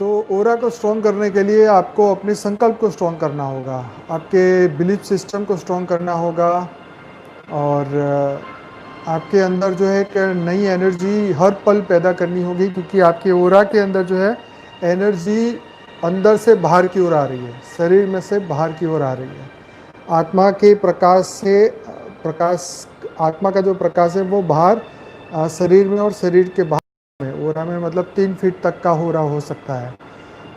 तो ओरा को स्ट्रॉन्ग करने के लिए आपको अपने संकल्प को स्ट्रॉन्ग करना होगा, आपके बिलीफ सिस्टम को स्ट्रॉन्ग करना होगा, और आपके अंदर जो है एक नई एनर्जी हर पल पैदा करनी होगी, क्योंकि आपके ओरा के अंदर जो है एनर्जी अंदर से बाहर की ओर आ रही है, शरीर में से बाहर की ओर आ रही है। आत्मा के प्रकाश से प्रकाश आत्मा का जो प्रकाश है वो बाहर शरीर में और शरीर के बाहर में ओरा में मतलब 3 फीट तक का ओरा हो सकता है।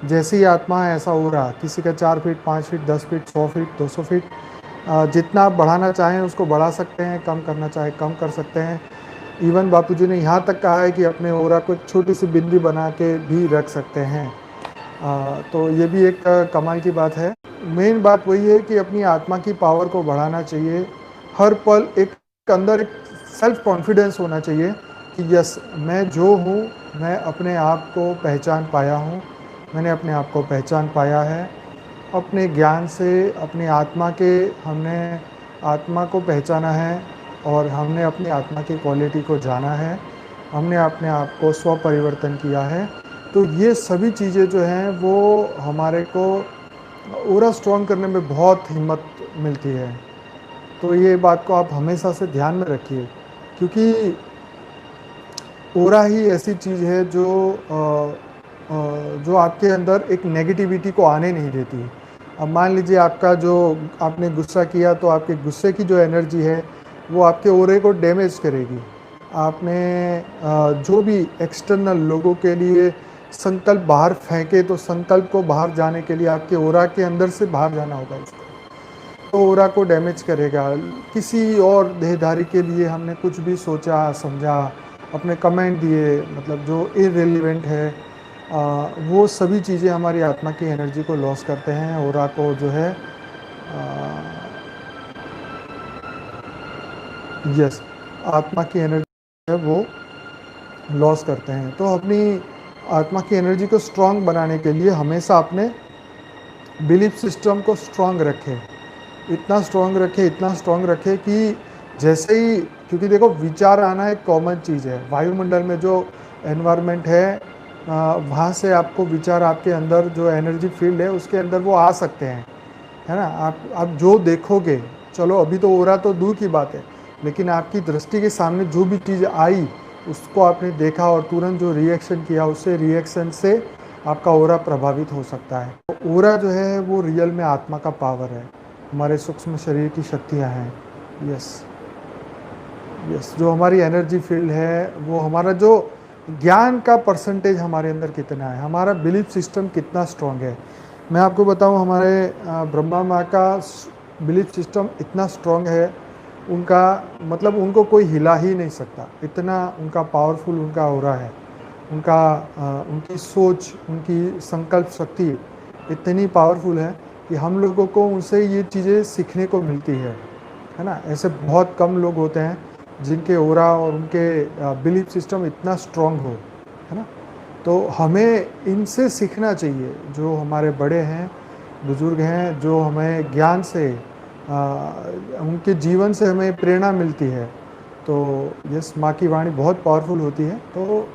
जैसी आत्मा है ऐसा ओरा, किसी का 4 feet, 5 feet, 10 feet, 100 feet, 200 feet, जितना आप बढ़ाना चाहें उसको बढ़ा सकते हैं, कम करना चाहें कम कर सकते हैं। इवन बापूजी ने यहाँ तक कहा है कि अपने ओरा को एक छोटी सी बिंदी बना के भी रख सकते हैं। तो ये भी एक कमाल की बात है। मेन बात वही है कि अपनी आत्मा की पावर को बढ़ाना चाहिए। हर पल एक अंदर एक सेल्फ कॉन्फिडेंस होना चाहिए कि यस, मैं जो हूँ, मैं अपने आप को पहचान पाया हूँ, मैंने अपने आप को पहचान पाया है। अपने ज्ञान से अपनी आत्मा के हमने आत्मा को पहचाना है, और हमने अपनी आत्मा की क्वालिटी को जाना है, हमने अपने आप को स्व परिवर्तन किया है। तो ये सभी चीज़ें जो हैं वो हमारे को ओरा स्ट्रॉन्ग करने में बहुत हिम्मत मिलती है। तो ये बात को आप हमेशा से ध्यान में रखिए, क्योंकि ओरा ही ऐसी चीज़ है जो आपके अंदर एक नेगेटिविटी को आने नहीं देती। अब मान लीजिए आपका जो आपने गुस्सा किया, तो आपके गुस्से की जो एनर्जी है वो आपके ओरे को डैमेज करेगी। आपने जो भी एक्सटर्नल लोगों के लिए संकल्प बाहर फेंके, तो संकल्प को बाहर जाने के लिए आपके ओरा के अंदर से बाहर जाना होगा उसको, तो ओरा को डैमेज करेगा। किसी और देहधारी के लिए हमने कुछ भी सोचा समझा, अपने कमेंट दिए, मतलब जो इररिलेवेंट है, वो सभी चीज़ें हमारी आत्मा की एनर्जी को लॉस करते हैं, ओरा को जो है यस आत्मा की एनर्जी है वो लॉस करते हैं। तो अपनी आत्मा की एनर्जी को स्ट्रॉन्ग बनाने के लिए हमेशा अपने बिलीफ सिस्टम को स्ट्रॉन्ग रखें, इतना स्ट्रॉन्ग रखें, इतना स्ट्रॉन्ग रखें कि जैसे ही, क्योंकि देखो विचार आना एक कॉमन चीज़ है, वायुमंडल में जो एनवायरनमेंट है वहाँ से आपको विचार, आपके अंदर जो एनर्जी फील्ड है उसके अंदर वो आ सकते हैं, है ना। आप जो देखोगे, चलो अभी तो ओरा तो दूर की बात है, लेकिन आपकी दृष्टि के सामने जो भी चीज़ आई उसको आपने देखा और तुरंत जो रिएक्शन किया, उससे रिएक्शन से आपका ओरा प्रभावित हो सकता है। तो ओरा जो है वो रियल में आत्मा का पावर है, हमारे सूक्ष्म शरीर की शक्तियाँ हैं। यस यस, जो हमारी एनर्जी फील्ड है, वो हमारा जो ज्ञान का परसेंटेज हमारे अंदर कितना है, हमारा बिलीफ सिस्टम कितना स्ट्रांग है। मैं आपको बताऊं, हमारे ब्रह्मा माँ का बिलीफ सिस्टम इतना स्ट्रांग है, उनका मतलब उनको कोई हिला ही नहीं सकता, इतना उनका पावरफुल उनका हो रहा है। उनकी सोच, उनकी संकल्प शक्ति इतनी पावरफुल है कि हम लोगों को उनसे ये चीज़ें सीखने को मिलती है ना। ऐसे बहुत कम लोग होते हैं जिनके ओरा और उनके बिलीफ सिस्टम इतना स्ट्रांग हो, है ना। तो हमें इनसे सीखना चाहिए, जो हमारे बड़े हैं, बुजुर्ग हैं, जो हमें ज्ञान से उनके जीवन से हमें प्रेरणा मिलती है। तो यस, माँ की वाणी बहुत पावरफुल होती है। तो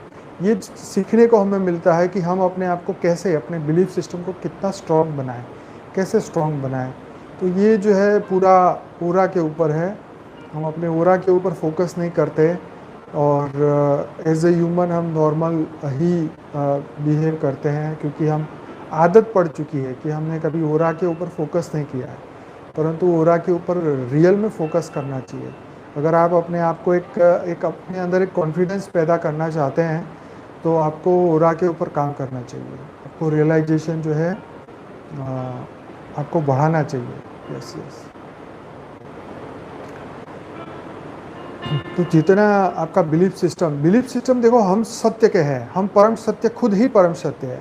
ये सीखने को हमें मिलता है कि हम अपने आप को कैसे, अपने बिलीफ सिस्टम को कितना स्ट्रांग बनाएं, कैसे स्ट्रांग बनाएं। तो ये जो है पूरा ओरा के ऊपर है। हम अपने ओरा के ऊपर फोकस नहीं करते, और एज ए ह्यूमन हम नॉर्मल ही बिहेव करते हैं, क्योंकि हम आदत पड़ चुकी है कि हमने कभी ओरा के ऊपर फोकस नहीं किया है। परंतु ओरा के ऊपर रियल में फोकस करना चाहिए। अगर आप अपने आप को एक अपने अंदर एक कॉन्फिडेंस पैदा करना चाहते हैं, तो आपको ओरा के ऊपर काम करना चाहिए, आपको रियलाइजेशन जो है आपको बढ़ाना चाहिए। Yes yes. तो जितना आपका बिलीफ सिस्टम देखो, हम सत्य के हैं, हम परम सत्य, खुद ही परम सत्य है।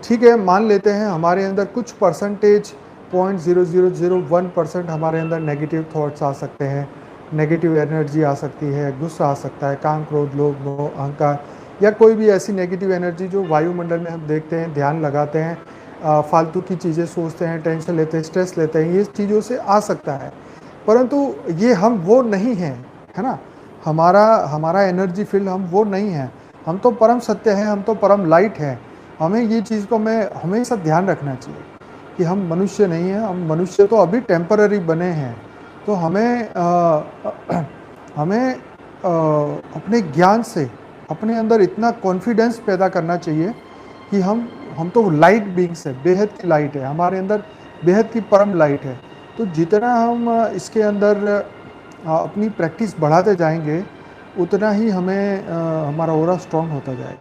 ठीक है, मान लेते हैं हमारे अंदर कुछ परसेंटेज 0.0001% हमारे अंदर नेगेटिव थॉट्स आ सकते हैं, नेगेटिव एनर्जी आ सकती है, गुस्सा आ सकता है, काम, क्रोध, लोभ, मोह, अहंकार, या कोई भी ऐसी नेगेटिव एनर्जी जो वायुमंडल में हम देखते हैं, ध्यान लगाते हैं, फालतू की चीज़ें सोचते हैं, टेंशन लेते हैं, स्ट्रेस लेते हैं, ये चीज़ों से आ सकता है। परंतु ये हम वो नहीं हैं, है ना। हमारा एनर्जी फील्ड हम वो नहीं हैं, हम तो परम सत्य हैं, हम तो परम लाइट हैं, हमें ये चीज़ को मैं हमेशा ध्यान रखना चाहिए कि हम मनुष्य नहीं हैं, हम मनुष्य तो अभी टेम्पररी बने हैं। तो हमें अपने ज्ञान से अपने अंदर इतना कॉन्फिडेंस पैदा करना चाहिए कि हम तो लाइट बीइंग्स है, बेहद की लाइट है, हमारे अंदर बेहद की परम लाइट है। तो जितना हम इसके अंदर अपनी प्रैक्टिस बढ़ाते जाएंगे, उतना ही हमारा ऑरा स्ट्रांग होता जाएगा।